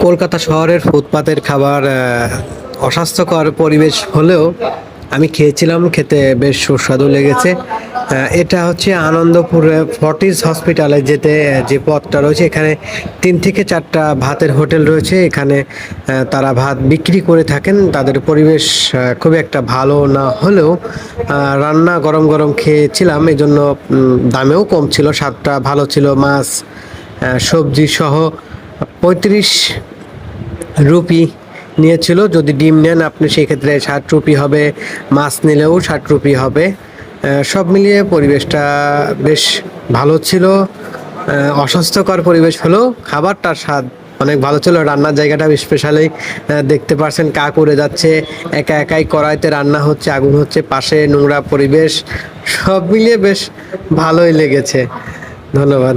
কলকাতা শহরের ফুটপাতের খাবার অস্বাস্থ্যকর পরিবেশ হলেও আমি খেয়েছিলাম, খেতে বেশ সুস্বাদু লেগেছে। এটা হচ্ছে আনন্দপুরে ফর্টিস হসপিটালে যেতে যে পথটা রয়েছে, এখানে 3 থেকে 4টা ভাতের হোটেল রয়েছে। এখানে তারা ভাত বিক্রি করে থাকেন। তাদের পরিবেশ খুব একটা ভালো না হলেও রান্না গরম গরম খেয়েছিলাম, এই জন্য দামেও কম ছিল, স্বাদটা ভালো ছিল। মাছ সবজি সহ 35 রুপি নিয়েছিল। যদি ডিম নেন আপনি সেক্ষেত্রে 60 রুপি হবে, মাছ নিলেও 60 রুপি হবে। সব মিলিয়ে পরিবেশটা বেশ ভালো ছিল। অস্বাস্থ্যকর পরিবেশ হলেও খাবারটার স্বাদ অনেক ভালো ছিল। রান্নার জায়গাটা স্পেশালি দেখতে পারছেন, কাক উড়ে যাচ্ছে, একা একাই কড়াইতে রান্না হচ্ছে, আগুন হচ্ছে, পাশে নোংরা পরিবেশ, সব মিলিয়ে বেশ ভালোই লেগেছে। ধন্যবাদ।